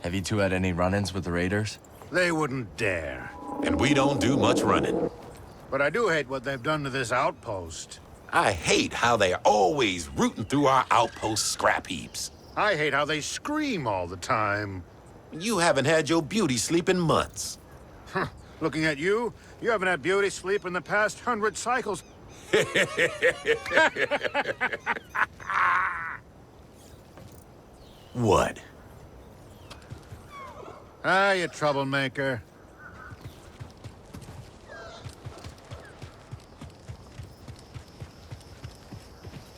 Have you two had any run-ins with the raiders? They wouldn't dare. And we don't do much running. But I do hate what they've done to this outpost. I hate how they're always rooting through our outpost scrap heaps. I hate how they scream all the time. You haven't had your beauty sleep in months. Looking at you, you haven't had beauty sleep in the past 100 cycles. What? Ah, you troublemaker.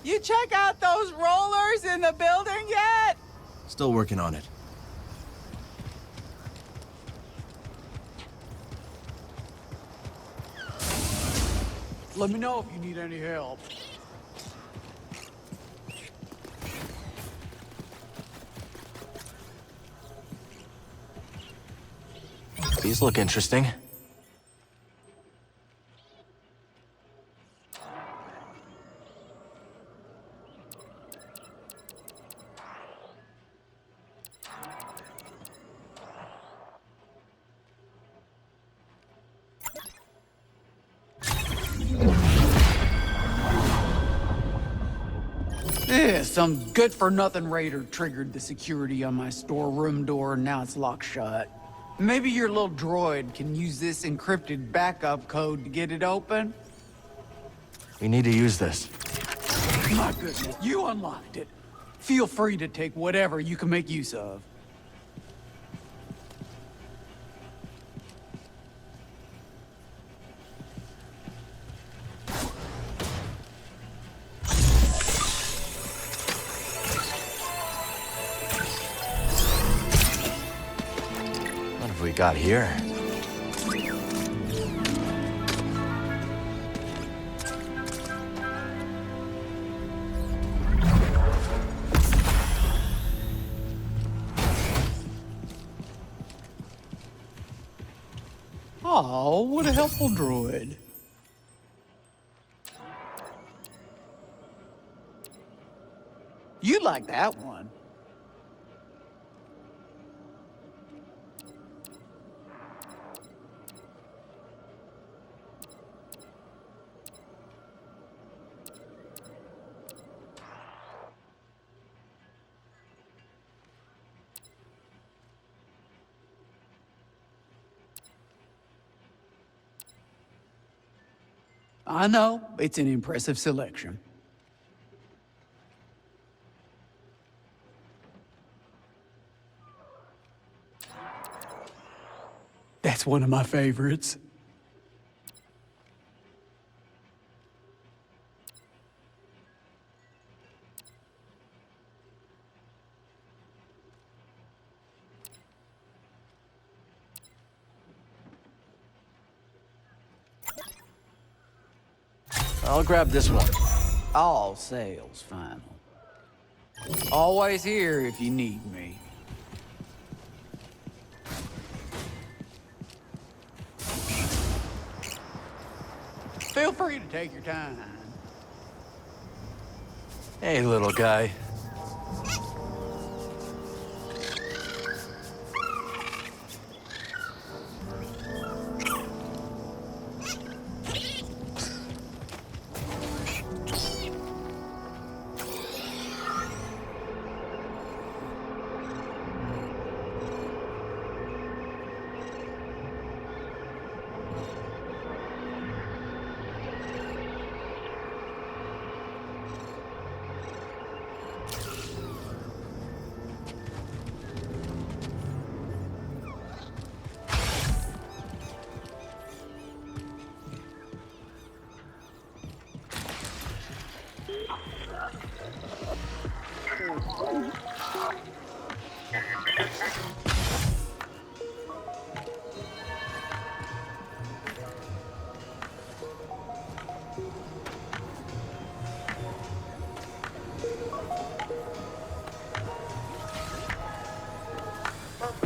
You check out those rollers in the building yet? Still working on it. Let me know if you need any help. These look interesting. Yeah, some good-for-nothing raider triggered the security on my storeroom door, and now it's locked shut. Maybe your little droid can use this encrypted backup code to get it open? We need to use this. My goodness, you unlocked it. Feel free to take whatever you can make use of. What have we got here? Oh, what a helpful droid. You like that one. I know, it's an impressive selection. That's one of my favorites. I'll grab this one. All sales final. Always here if you need me. Feel free to take your time. Hey, little guy.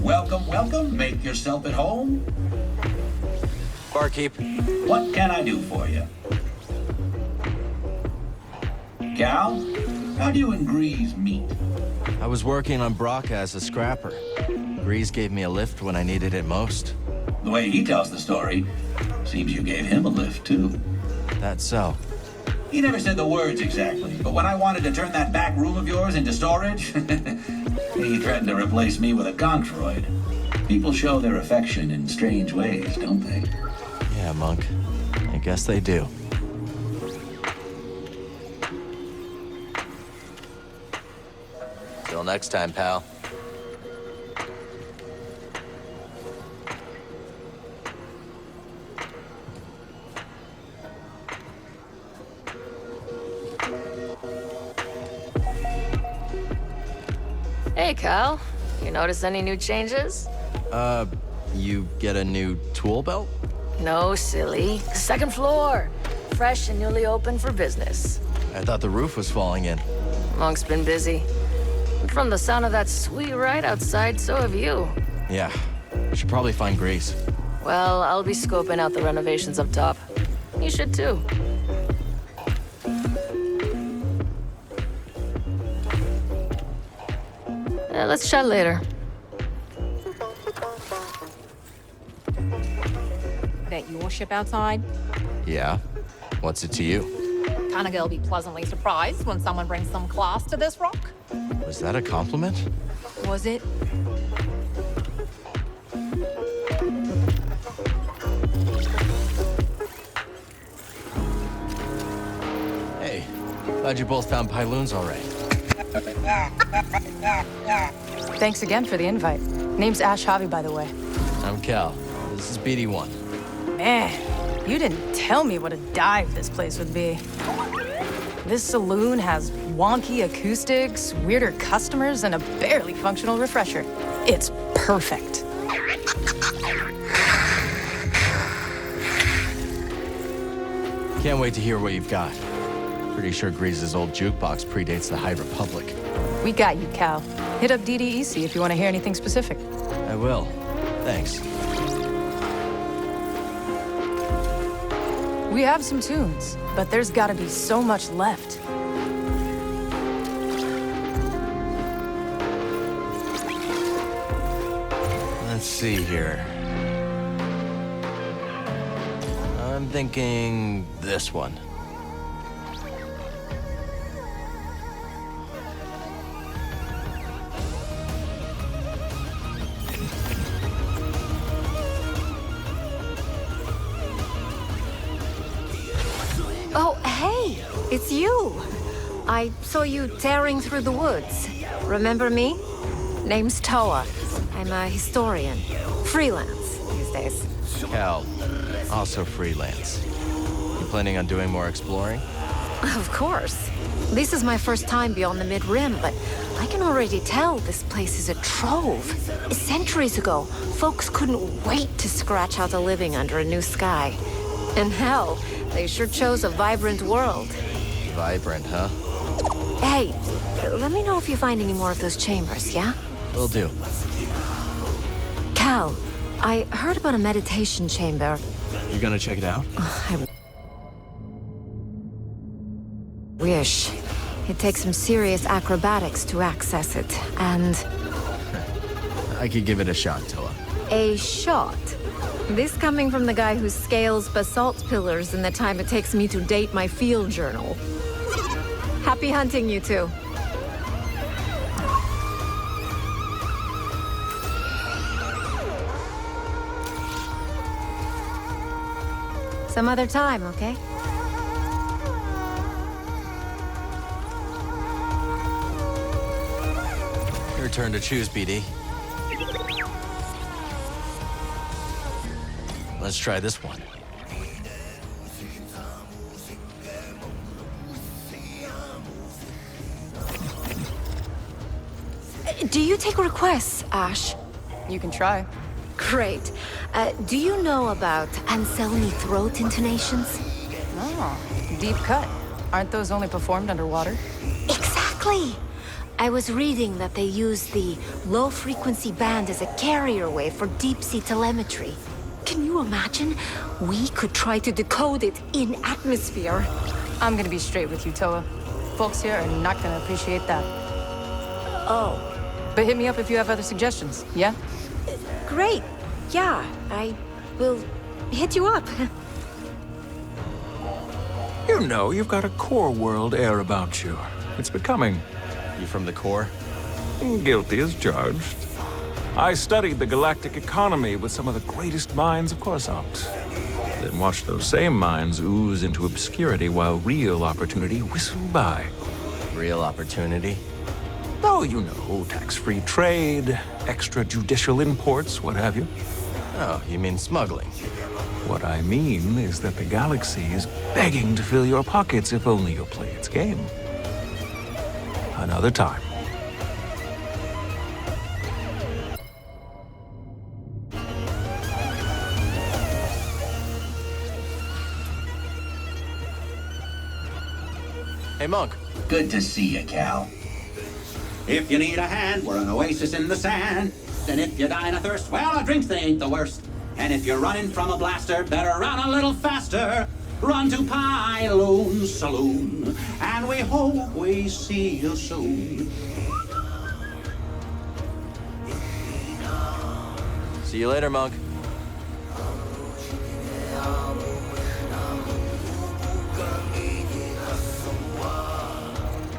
Welcome, welcome. Make yourself at home. Barkeep. What can I do for you? Cal, how do you and Greez meet? I was working on Brock as a scrapper. Greez gave me a lift when I needed it most. The way he tells the story, seems you gave him a lift, too. That's so. He never said the words exactly, but when I wanted to turn that back room of yours into storage, he threatened to replace me with a concroid. People show their affection in strange ways, don't they? Yeah, Monk. I guess they do. Till next time, pal. Hey, Cal. You notice any new changes? You get a new tool belt? No, silly. Second floor. Fresh and newly open for business. I thought the roof was falling in. Monk's been busy. From the sound of that sweet ride outside, so have you. Yeah. Should probably find Greez. Well, I'll be scoping out the renovations up top. You should too. Let's chat later. That your ship outside? Yeah? What's it to you? Kinda gonna be pleasantly surprised when someone brings some class to this rock. Was that a compliment? Was it? Hey, glad you both found Pyloons all right. Thanks again for the invite. Name's Ash Javi, by the way. I'm Cal. This is BD1. Man, you didn't tell me what a dive this place would be. This saloon has wonky acoustics, weirder customers, and a barely functional refresher. It's perfect. Can't wait to hear what you've got. Pretty sure Greez's old jukebox predates the High Republic. We got you, Cal. Hit up DDEC if you want to hear anything specific. I will. Thanks. We have some tunes, but there's gotta be so much left. Let's see here. I'm thinking this one. Oh, hey, it's you. I saw you tearing through the woods. Remember me? Name's Toa. I'm a historian. Freelance these days. Cal, also freelance. You planning on doing more exploring? Of course. This is my first time beyond the Mid-Rim, but I can already tell this place is a trove. Centuries ago, folks couldn't wait to scratch out a living under a new sky. And hell, they sure chose a vibrant world. Vibrant, huh? Hey, let me know if you find any more of those chambers, yeah? Will do. Cal, I heard about a meditation chamber. You gonna check it out? I wish. It takes some serious acrobatics to access it, and... I could give it a shot, Toa. A shot? This coming from the guy who scales basalt pillars in the time it takes me to date my field journal. Happy hunting, you two. Some other time, okay? Your turn to choose, BD. Let's try this one. Do you take requests, Ash? You can try. Great. Do you know about Anselmi throat intonations? Oh, deep cut. Aren't those only performed underwater? Exactly! I was reading that they use the low-frequency band as a carrier wave for deep-sea telemetry. Can you imagine? We could try to decode it in atmosphere. I'm gonna be straight with you, Toa. Folks here are not gonna appreciate that. Oh. But hit me up if you have other suggestions, yeah? Great. Yeah, I will hit you up. You know, you've got a core world air about you. It's becoming. You from the core? Guilty as charged. I studied the galactic economy with some of the greatest minds of Coruscant. Then watched those same minds ooze into obscurity while real opportunity whistled by. Real opportunity? Oh, you know, tax-free trade, extrajudicial imports, what have you. Oh, you mean smuggling? What I mean is that the galaxy is begging to fill your pockets if only you'll play its game. Another time. Hey, Monk. Good to see you, Cal. If you need a hand, we're an oasis in the sand. And if you're dying of thirst, well, our drinks, they ain't the worst. And if you're running from a blaster, better run a little faster. Run to Pyloon Saloon, and we hope we see you soon. See you later, Monk.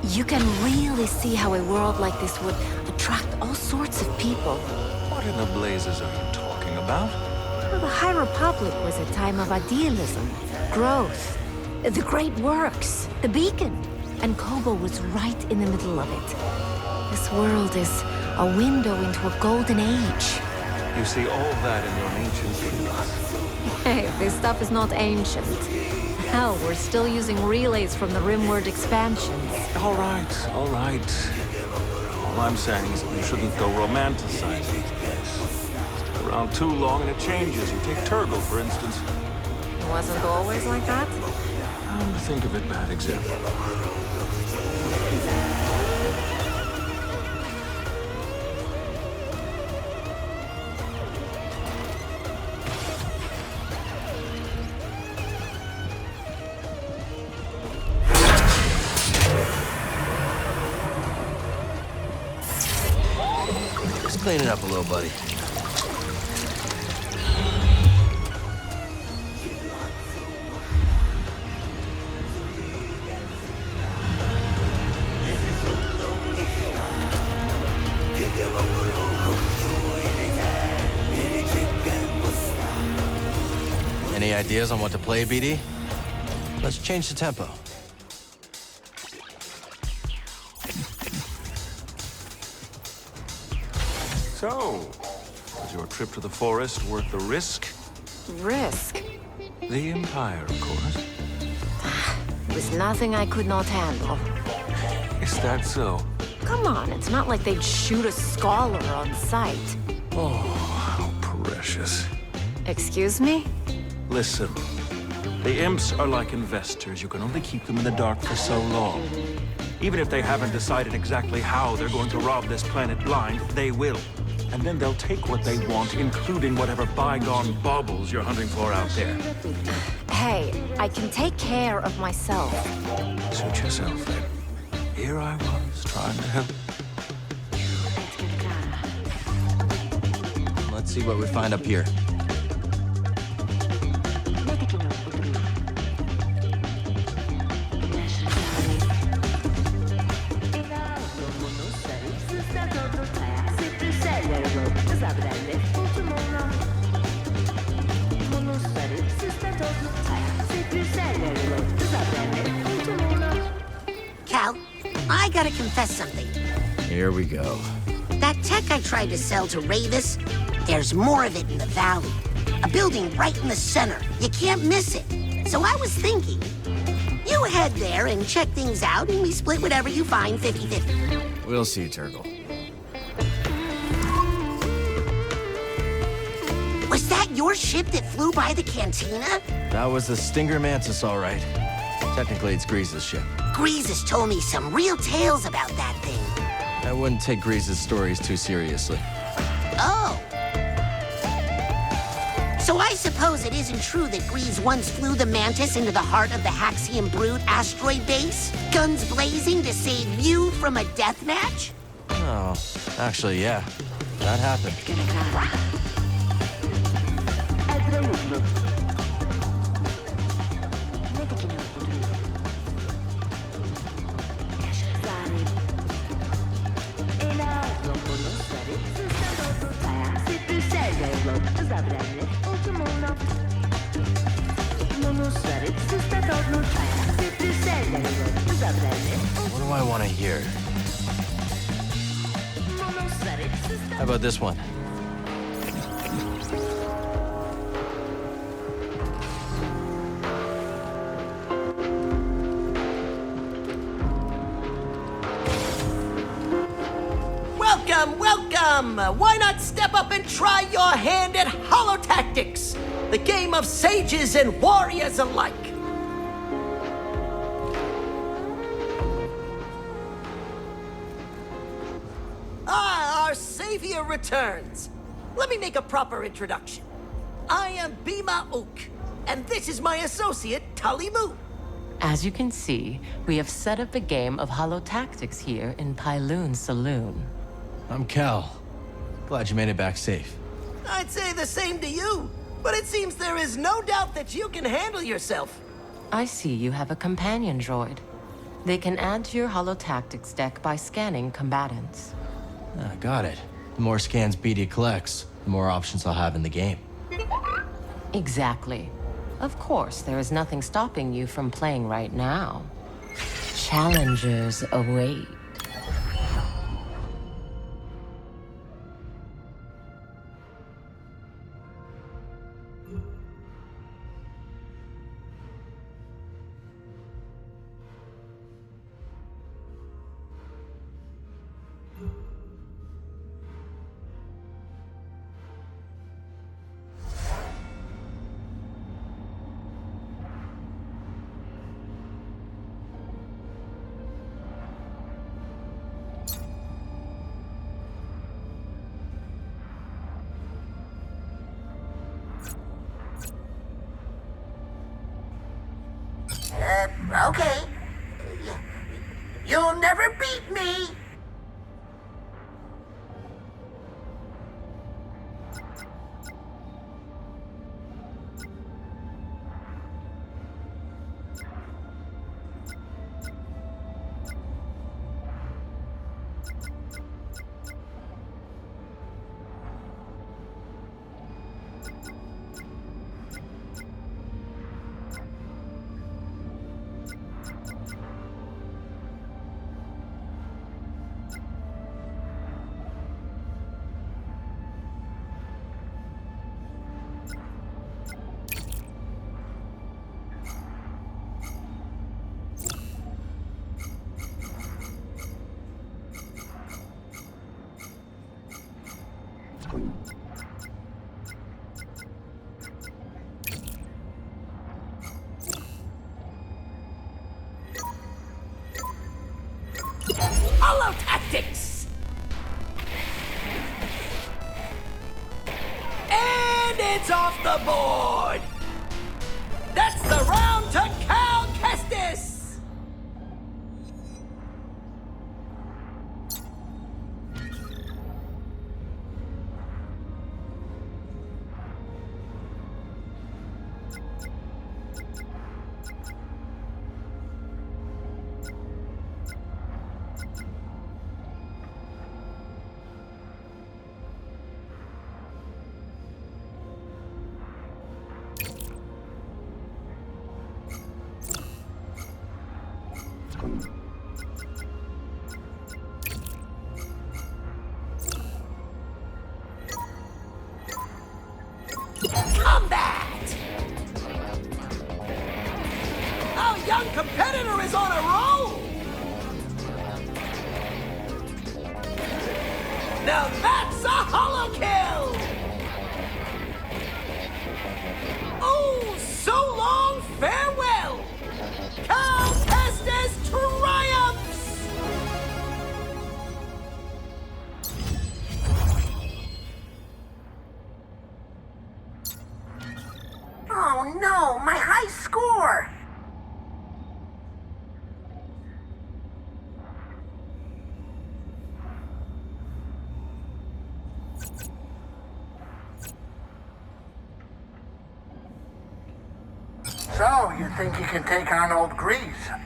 You can really see how a world like this would attract all sorts of people. What in the blazes are you talking about? Well, the High Republic was a time of idealism, growth, the great works, the beacon. And Kobo was right in the middle of it. This world is a window into a golden age. You see all that in your ancient field. Hey, this stuff is not ancient. Hell, we're still using relays from the Rimward expansions. All right, all right. All I'm saying is that you shouldn't go romanticizing these days. Stick around too long and it changes. You take Turgle, for instance. It wasn't always like that? Come to think of it, bad example. Just clean it up a little, buddy. Any ideas on what to play, BD? Let's change the tempo. So, was your trip to the forest worth the risk? Risk? The Empire, of course. It was nothing I could not handle. Is that so? Come on, it's not like they'd shoot a scholar on sight. Oh, how precious. Excuse me? Listen, the imps are like investors. You can only keep them in the dark for so long. Even if they haven't decided exactly how they're going to rob this planet blind, they will. And then they'll take what they want, including whatever bygone baubles you're hunting for out there. Hey, I can take care of myself. Suit yourself, then. Here I was, trying to help. Let's see what we find up here. Cal, I gotta confess something. Here we go. That tech I tried to sell to Ravis, there's more of it in the valley. A building right in the center. You can't miss it. So I was thinking, you head there and check things out, and we split whatever you find 50-50. We'll see, Turgle. Was that your ship that flew by the cantina? That was the Stinger Mantis, all right. Technically, it's Greez's ship. Greez has told me some real tales about that thing. I wouldn't take Greez's stories too seriously. Oh. So I suppose it isn't true that Greez once flew the Mantis into the heart of the Haxian Brood asteroid base? Guns blazing to save you from a death match? Oh, actually, yeah. That happened. What do I want to hear? How about this one? Welcome, welcome! Why not step up and try your hand at Holotáticas, the game of sages and warriors alike? Our savior returns. Let me make a proper introduction. I am Bima Ook, and this is my associate, Talimu. As you can see, we have set up a game of Holotáticas here in Pyloon Saloon. I'm Cal. Glad you made it back safe. I'd say the same to you, but it seems there is no doubt that you can handle yourself. I see you have a companion droid. They can add to your Holotáticas deck by scanning combatants. Got it. The more scans BD collects, the more options I'll have in the game. Exactly. Of course, there is nothing stopping you from playing right now. Challengers await. Okay. You'll never beat me! Holotáticas! And it's off the board! That's the round to Cal Kestis! Combat! Our young competitor is on a roll! Now that's a holo kill! Oh, so long, farewell! Cal Kestis triumphs! Oh no, my high score! So, you think you can take on old Greez?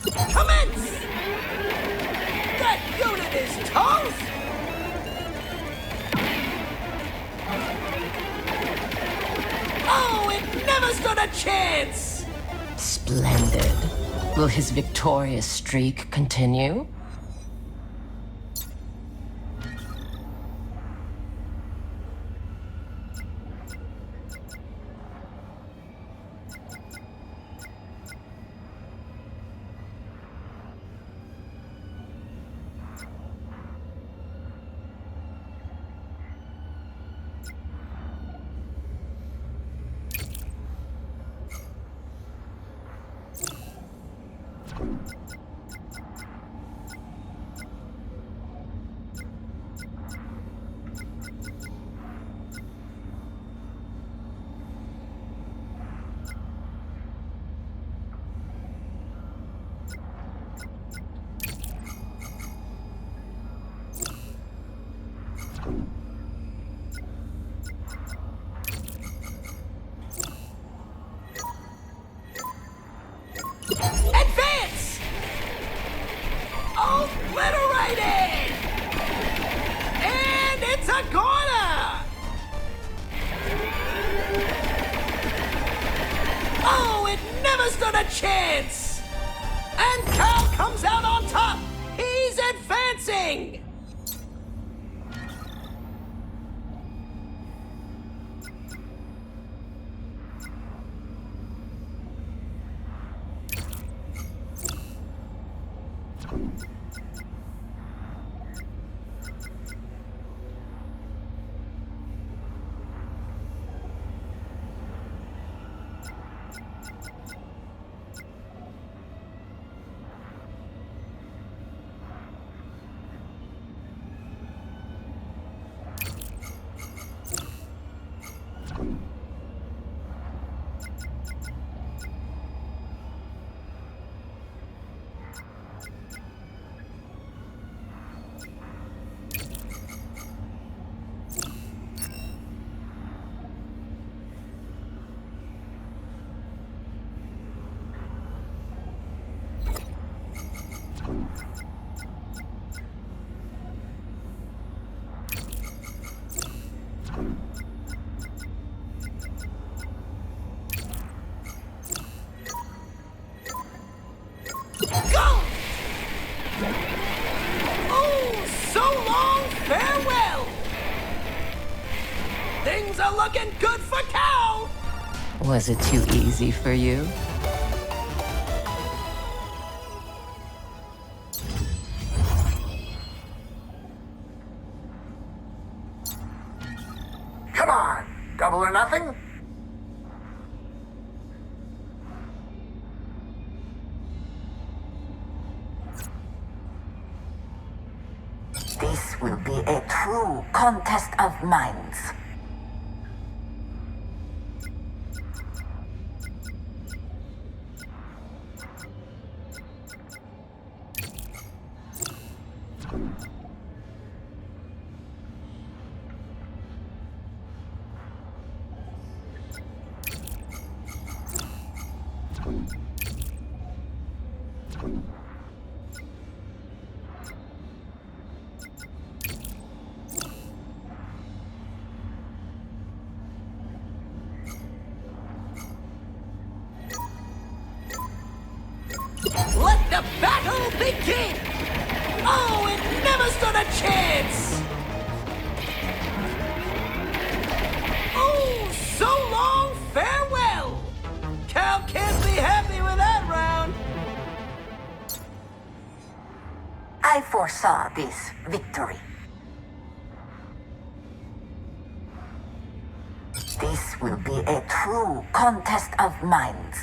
Commence! That unit is toast! Oh, it never stood a chance! Splendid. Will his victorious streak continue? Advance! Obliterated! And it's Agora! Oh, it never stood a chance! And Cal comes out on top! He's advancing! Go! Oh, so long, farewell! Things are looking good for Cal! Was it too easy for you? Come on, double or nothing? This will be a true contest of minds. Let the battle begin! Oh, it never stood a chance! Oh, so long, farewell! Cal can't be happy with that round. I foresaw this victory. This will be a true contest of minds.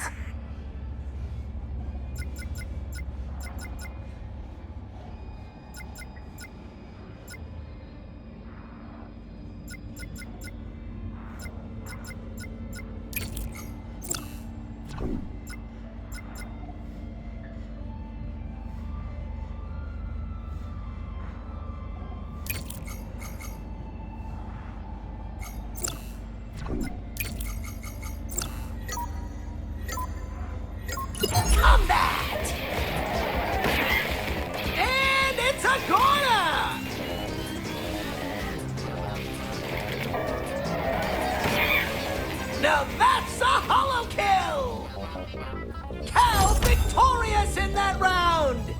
Combat! And it's Agora! Now that's a holo kill! Cal victorious in that round!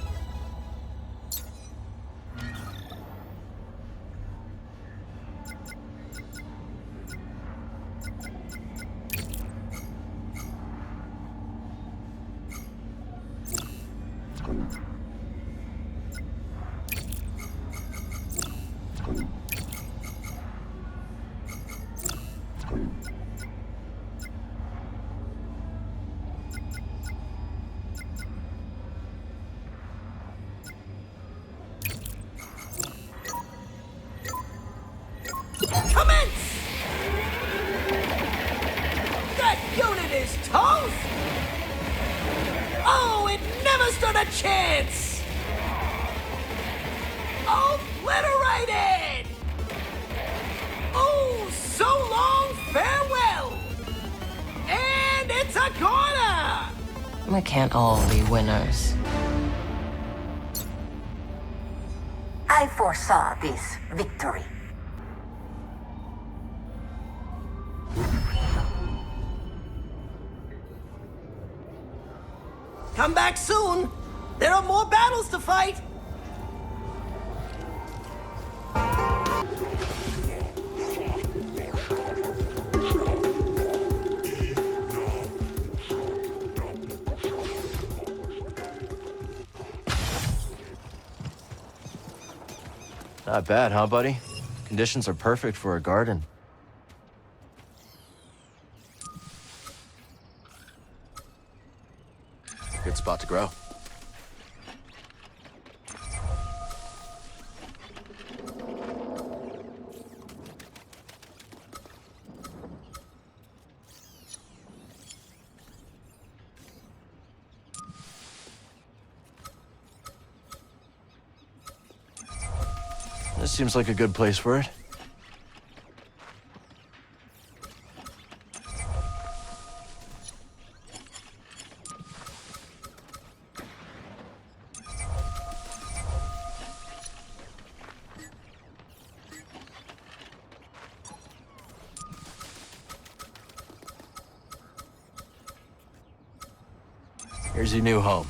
Commence! That unit is toast! Oh, it never stood a chance! Obliterated! Oh, so long farewell! And it's Agora! We can't all be winners. I foresaw this victory. Come back soon. There are more battles to fight. Not bad, huh, buddy? Conditions are perfect for a garden. Good spot to grow. This seems like a good place for it. Here's your new home.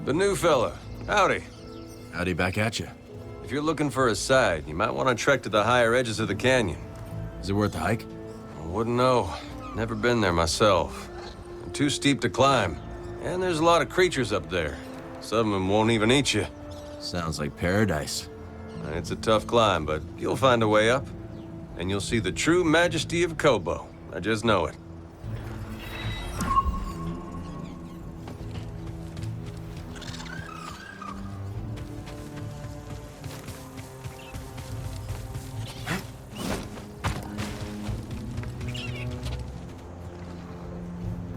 The new fella. Howdy. Howdy back at you. If you're looking for a side, you might want to trek to the higher edges of the canyon. Is it worth the hike? Wouldn't know. Never been there myself. Too steep to climb. And there's a lot of creatures up there. Some of them won't even eat you. Sounds like paradise. It's a tough climb, but you'll find a way up. And you'll see the true majesty of Kobo. I just know it.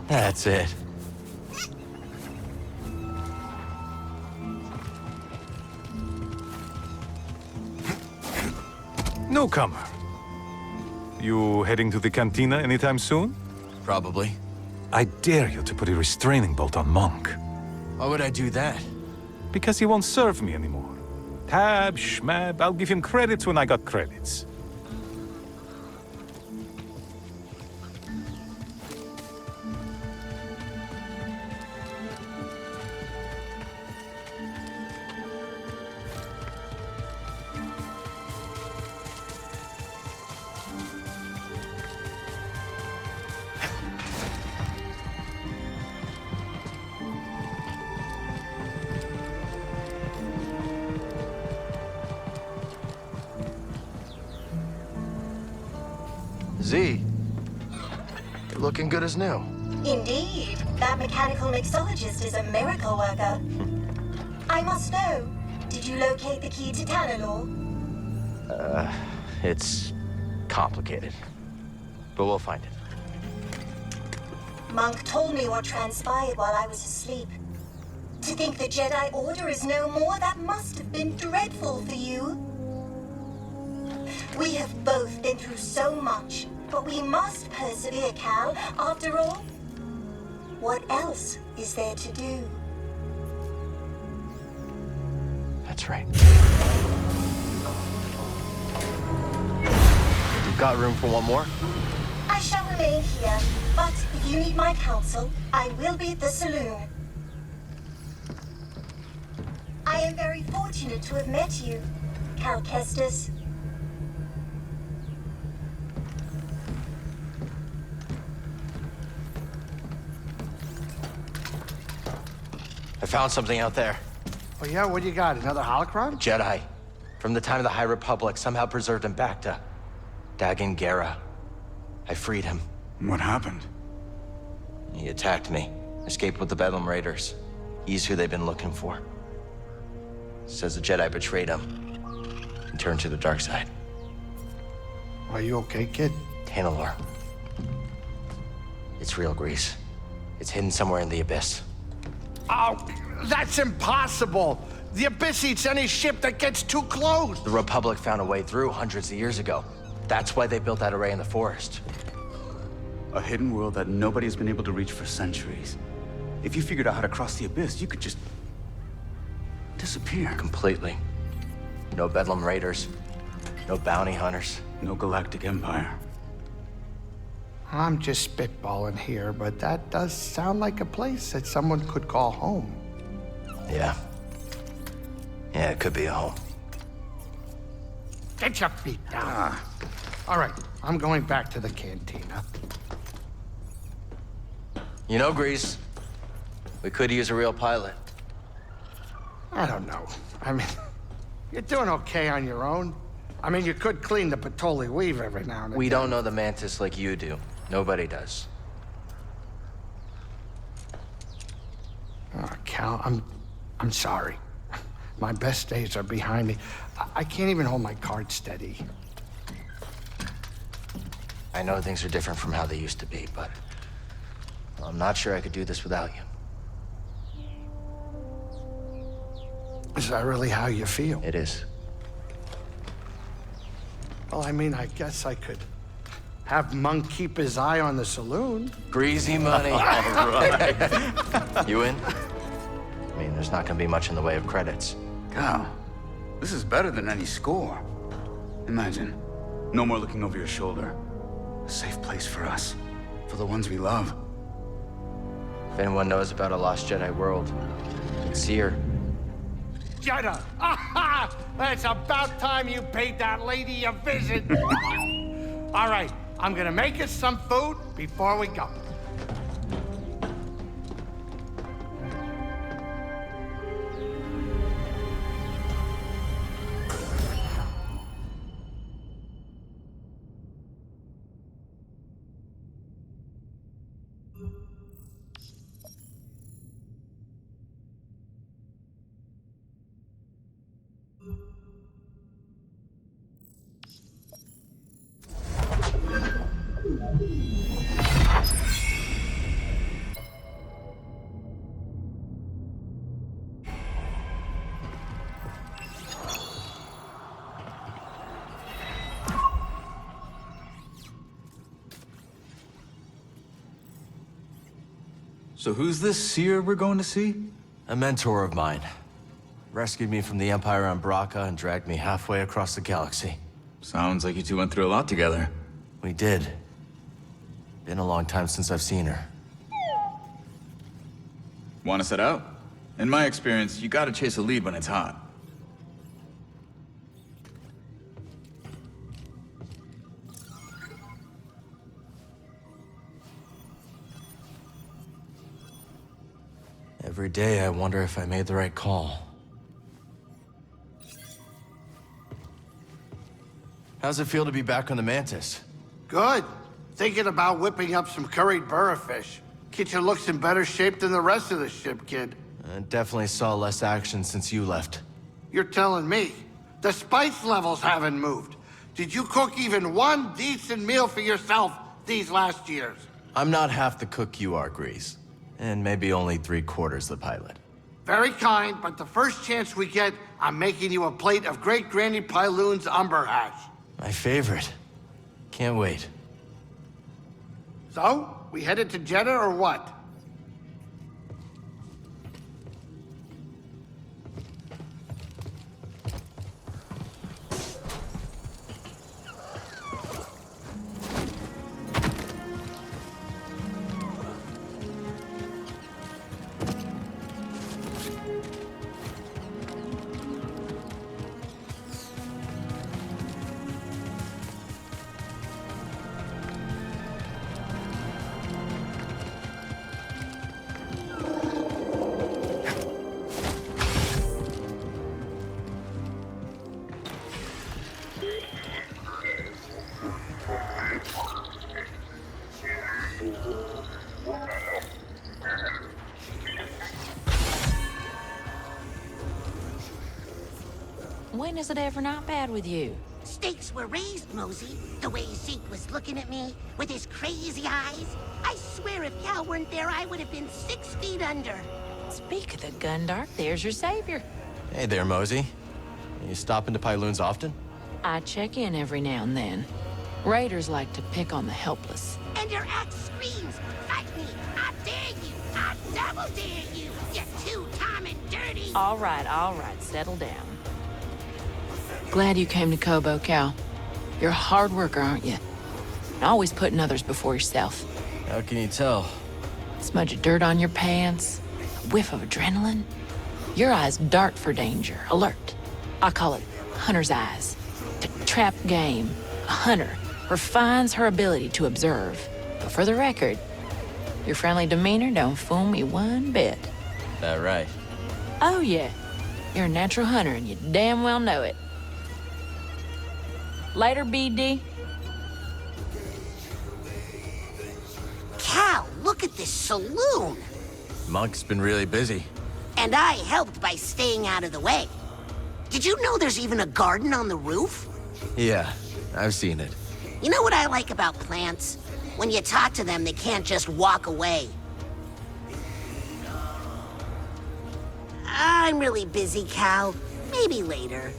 That's it. Newcomer. You heading to the cantina anytime soon? Probably. I dare you to put a restraining bolt on Monk. Why would I do that? Because he won't serve me anymore. Tab, schmab, I'll give him credits when I got credits. Z, you're looking good as new. Indeed. That mechanical mixologist is a miracle worker. I must know, did you locate the key to Tanalor? It's complicated. But we'll find it. Monk told me what transpired while I was asleep. To think the Jedi Order is no more, that must have been dreadful for you. We have both been through so much, but we must persevere, Cal. After all, what else is there to do? That's right. You've got room for one more? I shall remain here, but if you need my counsel, I will be at the saloon. I am very fortunate to have met you, Cal Kestis. I found something out there. Oh yeah, what do you got? Another holocron? Jedi. From the time of the High Republic, somehow preserved him back to Dagan Gera. I freed him. What happened? He attacked me. Escaped with the Bedlam Raiders. He's who they've been looking for. Says the Jedi betrayed him and turned to the dark side. Are you okay, kid? Tanalor. It's real, Greez. It's hidden somewhere in the Abyss. Oh, that's impossible! The Abyss eats any ship that gets too close! The Republic found a way through hundreds of years ago. That's why they built that array in the forest. A hidden world that nobody's been able to reach for centuries. If you figured out how to cross the Abyss, you could just disappear. Completely. No Bedlam Raiders. No bounty hunters. No galactic empire. I'm just spitballing here, but that does sound like a place that someone could call home. Yeah. Yeah, it could be a home. Get your feet down. All right, I'm going back to the cantina. You know, Greez, we could use a real pilot. I don't know. I mean, you're doing okay on your own. I mean, you could clean the Patoli weave every now and then. We don't know the Mantis like you do. Nobody does. Oh, Cal, I'm sorry. My best days are behind me. I can't even hold my cards steady. I know things are different from how they used to be, but I'm not sure I could do this without you. Is that really how you feel? It is. Well, I mean, I guess I could have Monk keep his eye on the saloon. Greasy money. All right. You in? I mean, there's not gonna be much in the way of credits. Cal, this is better than any score. Imagine, no more looking over your shoulder. A safe place for us, for the ones we love. If anyone knows about a lost Jedi world, it's here. Jedi! Aha! It's about time you paid that lady a visit. All right, I'm gonna make us some food before we go. So who's this seer we're going to see? A mentor of mine. Rescued me from the Empire on Braca and dragged me halfway across the galaxy. Sounds like you two went through a lot together. We did. Been a long time since I've seen her. Want to set out? In my experience, you gotta chase a lead when it's hot. Every day I wonder if I made the right call. How's it feel to be back on the Mantis? Good. Thinking about whipping up some curried burrafish. Kitchen looks in better shape than the rest of the ship, kid. I definitely saw less action since you left. You're telling me. The spice levels haven't moved. Did you cook even one decent meal for yourself these last years? I'm not half the cook you are, Greez. And maybe only 3/4 the pilot. Very kind, but the first chance we get, I'm making you a plate of Great Granny Pyloon's umber hash. My favorite. Can't wait. So, we headed to Jeddah or what? When is it ever not bad with you? Stakes were raised, Mosey. The way Zeke was looking at me with his crazy eyes. I swear if Cal weren't there, I would have been 6 feet under. Speak of the Gundark, there's your savior. Hey there, Mosey. You stop into Pyloon's often? I check in every now and then. Raiders like to pick on the helpless. And your axe screams, fight me, I dare you, I double dare you, you two-time and dirty. All right, settle down. Glad you came to Kobo, Cal. You're a hard worker, aren't you? Always putting others before yourself. How can you tell? Smudge of dirt on your pants, a whiff of adrenaline. Your eyes dart for danger, alert. I call it hunter's eyes. To trap game, a hunter refines her ability to observe. But for the record, your friendly demeanor don't fool me one bit. That right? Oh yeah, you're a natural hunter and you damn well know it. Later, BD. Cal, look at this saloon. Monk's been really busy. And I helped by staying out of the way. Did you know there's even a garden on the roof? Yeah, I've seen it. You know what I like about plants? When you talk to them, they can't just walk away. I'm really busy, Cal. Maybe later.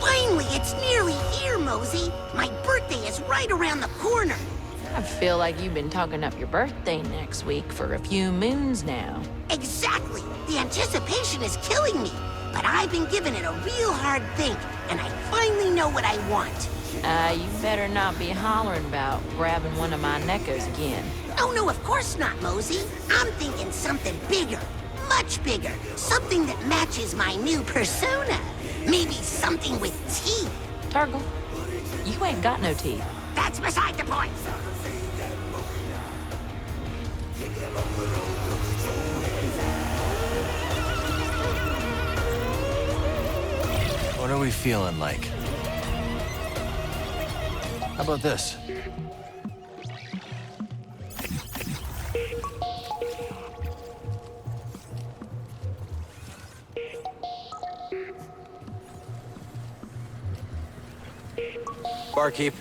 Finally, it's nearly here, Mosey. My birthday is right around the corner. I feel like you've been talking up your birthday next week for a few moons now. Exactly. The anticipation is killing me. But I've been giving it a real hard think, and I finally know what I want. You better not be hollering about grabbing one of my neckos again. Oh, no, of course not, Mosey. I'm thinking something bigger. Much bigger. Something that matches my new persona. Maybe something with teeth. Turgle, you ain't got no teeth. That's beside the point. What are we feeling like? How about this? Barkeep.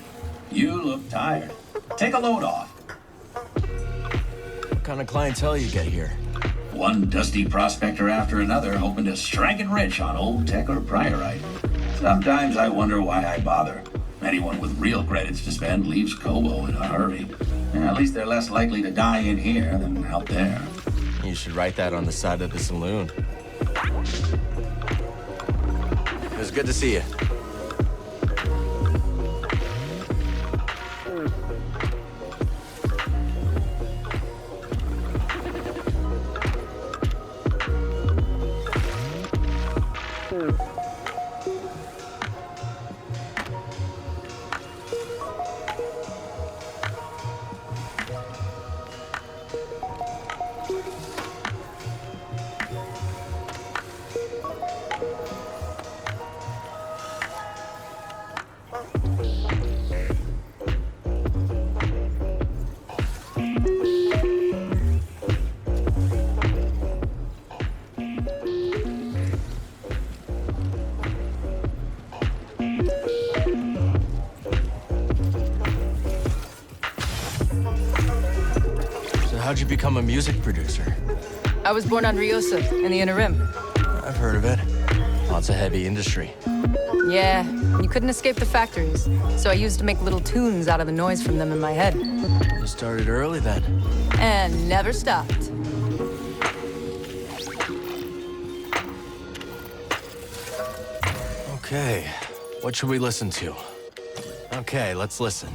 You look tired. Take a load off. What kind of clientele you get here? One dusty prospector after another, hoping to strike it rich on old tech or priorite. Sometimes I wonder why I bother. Anyone with real credits to spend leaves Kobo in a hurry. And at least they're less likely to die in here than out there. You should write that on the side of the saloon. It was good to see you. How'd you become a music producer? I was born on Riosa, in the Inner Rim. I've heard of it. Lots of heavy industry. Yeah, you couldn't escape the factories, so I used to make little tunes out of the noise from them in my head. You started early then. And never stopped. Okay, what should we listen to? Okay, let's listen.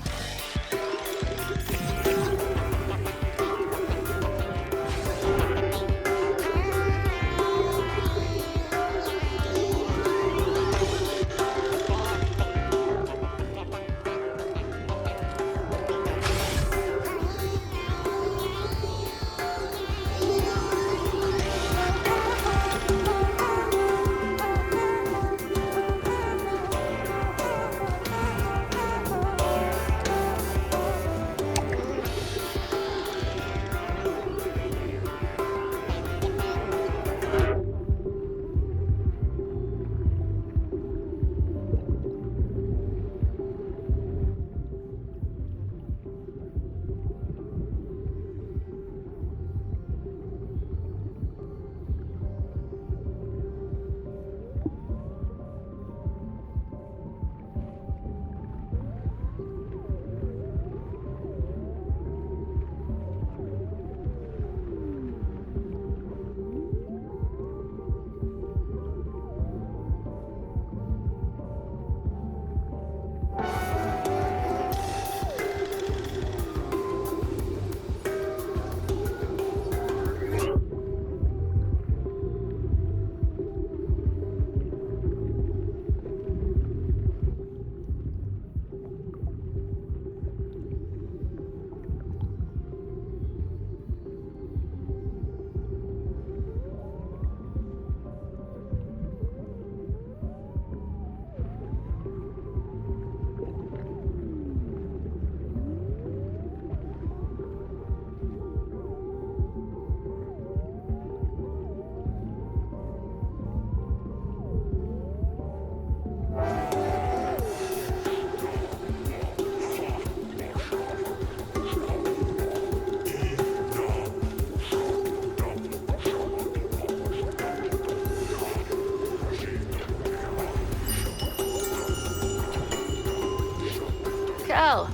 Cal,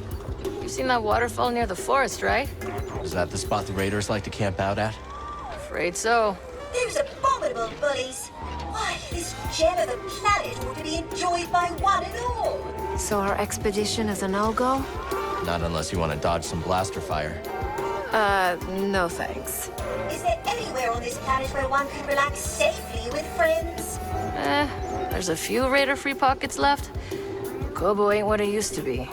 you've seen that waterfall near the forest, right? Is that the spot the raiders like to camp out at? Afraid so. Those abominable bullies. Why, this gem of a planet ought to be enjoyed by one and all. So our expedition is a no-go? Not unless you want to dodge some blaster fire. No thanks. Is there anywhere on this planet where one can relax safely with friends? There's a few raider-free pockets left. Kobo ain't what it used to be.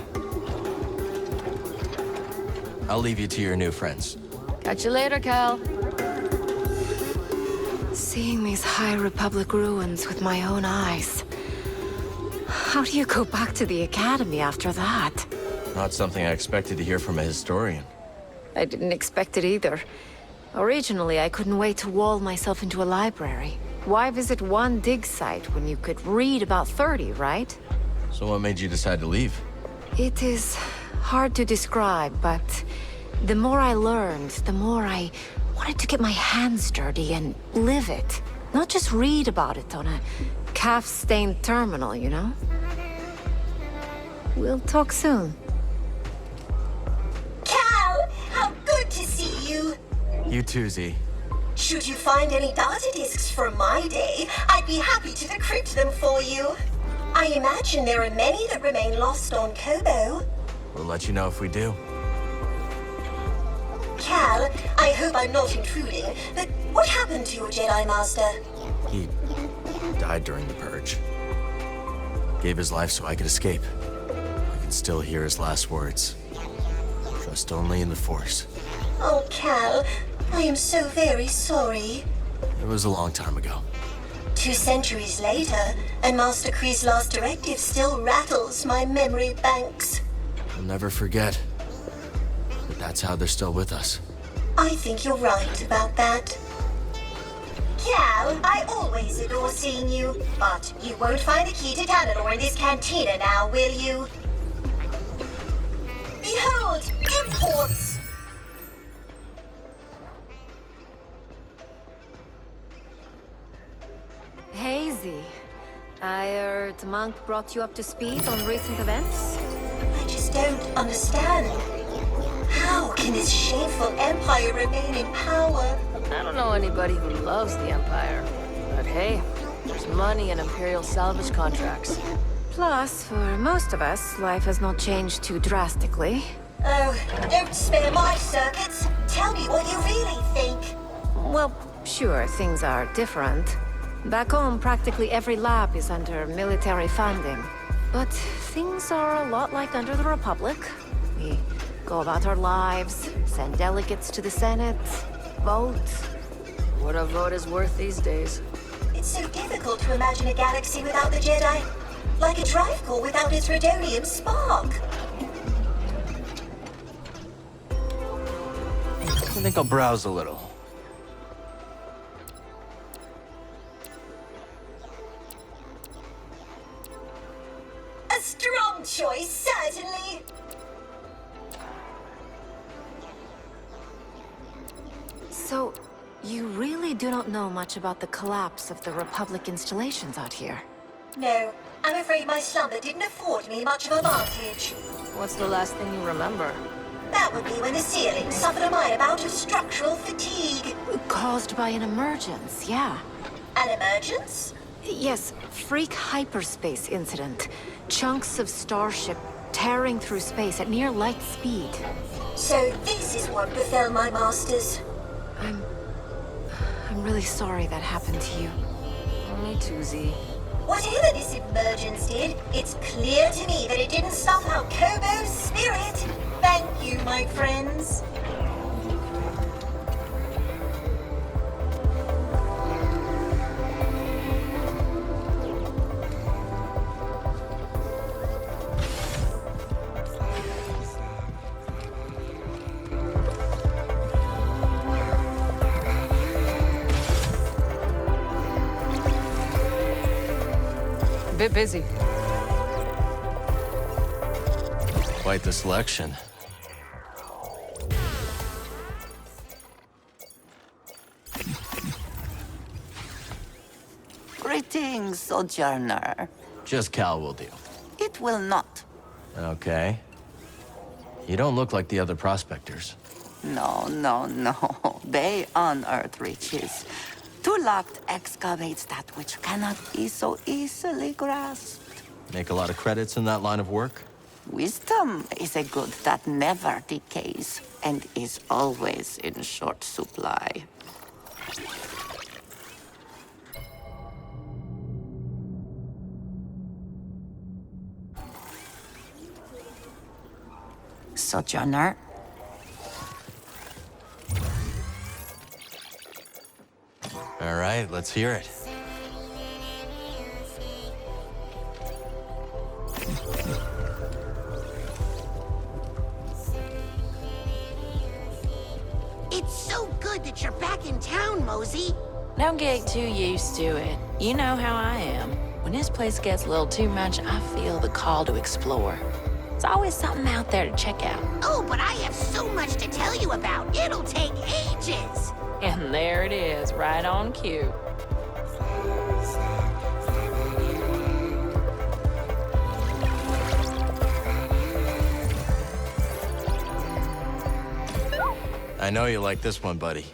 I'll leave you to your new friends. Catch you later, Cal. Seeing these High Republic ruins with my own eyes. How do you go back to the Academy after that? Not something I expected to hear from a historian. I didn't expect it either. Originally, I couldn't wait to wall myself into a library. Why visit one dig site when you could read about 30, right? So what made you decide to leave? It is hard to describe, but the more I learned, the more I wanted to get my hands dirty and live it. Not just read about it on a calf-stained terminal, you know? We'll talk soon. Cal, how good to see you. You too, Z. Should you find any data discs from my day, I'd be happy to decrypt them for you. I imagine there are many that remain lost on Kobo. We'll let you know if we do. Cal, I hope I'm not intruding, but what happened to your Jedi Master? He died during the Purge. Gave his life so I could escape. I can still hear his last words. Trust only in the Force. Oh, Cal, I am so very sorry. It was a long time ago. 2 centuries later, and Master Kree's last directive still rattles my memory banks. I'll never forget. But that's how they're still with us. I think you're right about that. Cal, I always adore seeing you, but you won't find the key to Tanador in this cantina now, will you? Behold, imports! Hazy. I heard Monk brought you up to speed on recent events? I just don't understand. How can this shameful empire remain in power? I don't know anybody who loves the Empire. But hey, there's money in Imperial salvage contracts. Plus, for most of us, life has not changed too drastically. Oh, don't spare my circuits. Tell me what you really think. Well, sure, things are different. Back home, practically every lab is under military funding. But things are a lot like under the Republic. We go about our lives, send delegates to the Senate, vote. What a vote is worth these days. It's so difficult to imagine a galaxy without the Jedi. Like a drive core without its rhodonium spark. I think I'll browse a little. A strong choice, certainly. So, you really do not know much about the collapse of the Republic installations out here? No, I'm afraid my slumber didn't afford me much of a vantage. What's the last thing you remember? That would be when the ceiling suffered a minor bout of structural fatigue. Caused by an emergence, yeah. An emergence? Yes, freak hyperspace incident. Chunks of starship tearing through space at near light speed. So this is what befell my masters. I'm really sorry that happened to you. Me too, Z. Whatever this emergence did, it's clear to me that it didn't snuff out Kobo's spirit. Thank you, my friends. Bit busy. Quite the selection. Greetings, Sojourner. Just Cal will do. It will not. Okay. You don't look like the other prospectors. No, no, no. They unearth riches. Tulakt excavates that which cannot be so easily grasped. Make a lot of credits in that line of work? Wisdom is a good that never decays and is always in short supply. Sojourner. All right, let's hear it. It's so good that you're back in town, Mosey. Don't get too used to it. You know how I am. When this place gets a little too much, I feel the call to explore. There's always something out there to check out. Oh, but I have so much to tell you about. It'll take ages. And there it is, right on cue. I know you like this one, buddy.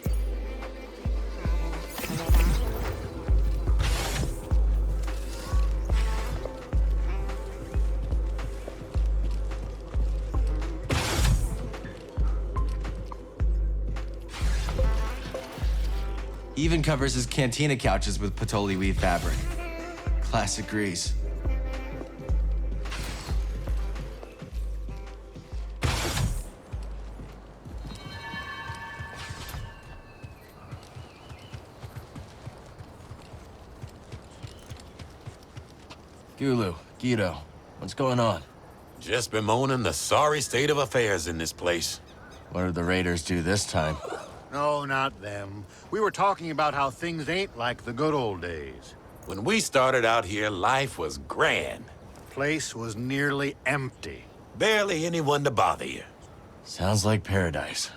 Even covers his cantina couches with patchouli weave fabric. Classic Greez. Gulu, Guido, what's going on? Just bemoaning the sorry state of affairs in this place. What did the raiders do this time? No, not them. We were talking about how things ain't like the good old days. When we started out here, life was grand. Place was nearly empty. Barely anyone to bother you. Sounds like paradise.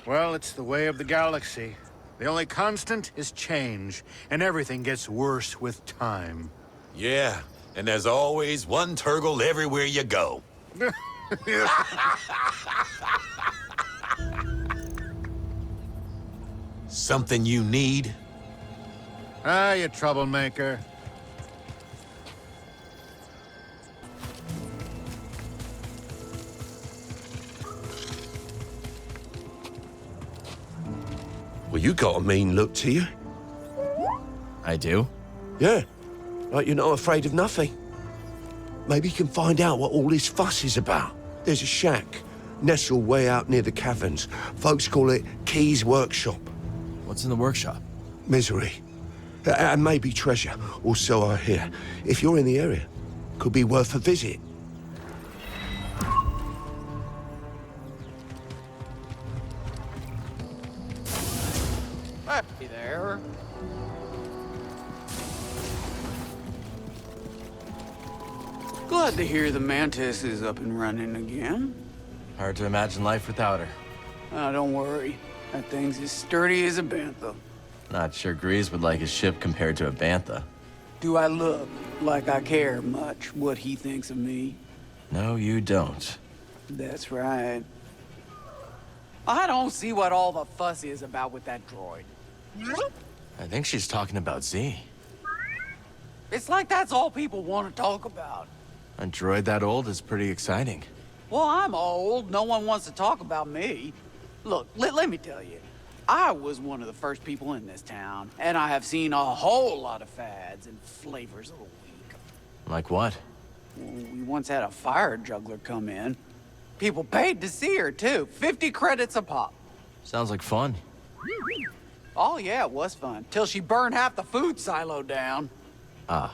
Well, it's the way of the galaxy. The only constant is change, and everything gets worse with time. Yeah, and there's always one Turgle everywhere you go. Something you need? Ah, you troublemaker. Well, you got a mean look to you. I do? Yeah, like you're not afraid of nothing. Maybe you can find out what all this fuss is about. There's a shack, nestled way out near the caverns. Folks call it Key's Workshop. What's in the workshop? Misery. And maybe treasure, or so I hear. If you're in the area, could be worth a visit. Hey there. Glad to hear the Mantis is up and running again. Hard to imagine life without her. Don't worry. That thing's as sturdy as a bantha. Not sure Greez would like his ship compared to a bantha. Do I look like I care much what he thinks of me? No, you don't. That's right. I don't see what all the fuss is about with that droid. I think she's talking about Z. It's like that's all people want to talk about. A droid that old is pretty exciting. Well, I'm old. No one wants to talk about me. Look, let me tell you. I was one of the first people in this town, and I have seen a whole lot of fads and flavors of the week. Like what? We once had a fire juggler come in. People paid to see her, too. 50 credits a pop. Sounds like fun. Oh, yeah, it was fun. Till she burned half the food silo down. Ah,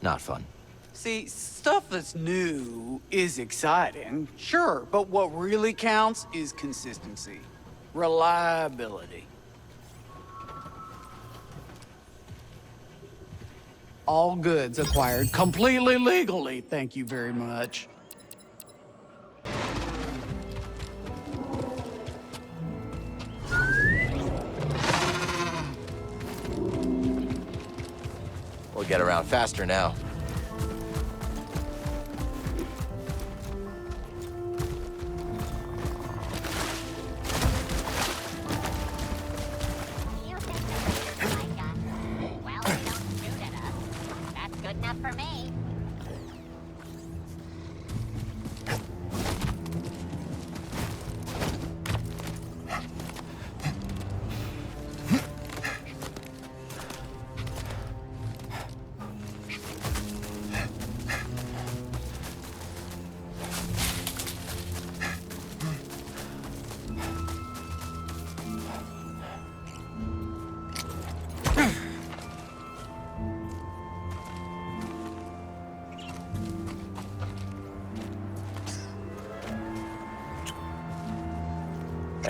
not fun. See, stuff that's new is exciting, sure, but what really counts is consistency. Reliability. All goods acquired completely legally, thank you very much. We'll get around faster now.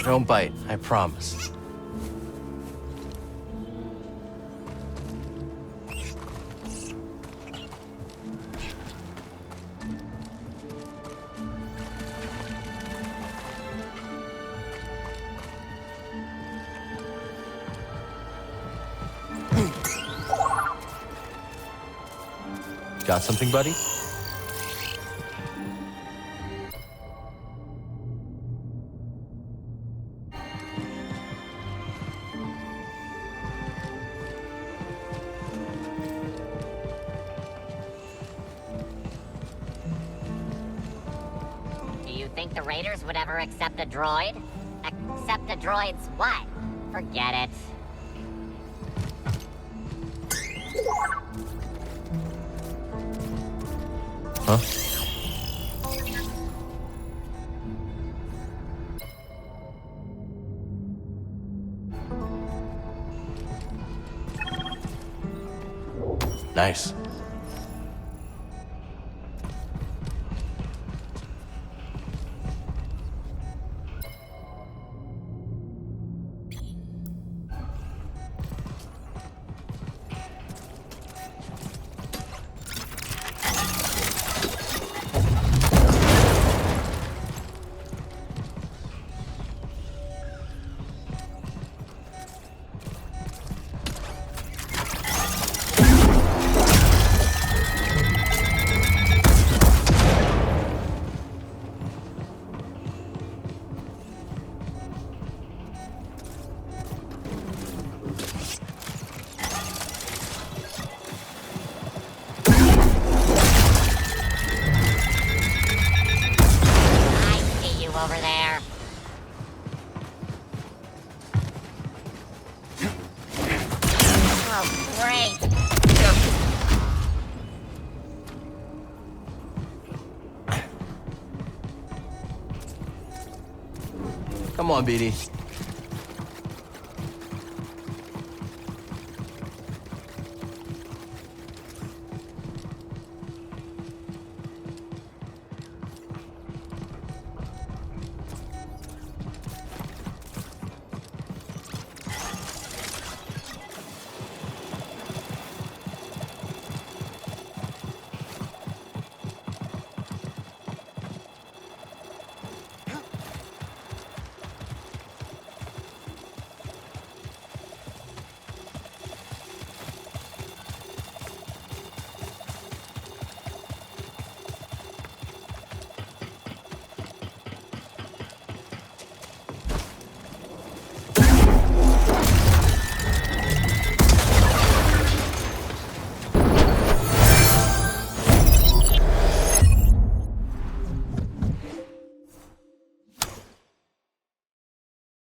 Don't bite, I promise. Got something, buddy? Do you think the Raiders would ever accept a droid? Accept a droid's what? Forget it. Huh? Nice. Over there. Oh, great. Come on, BD.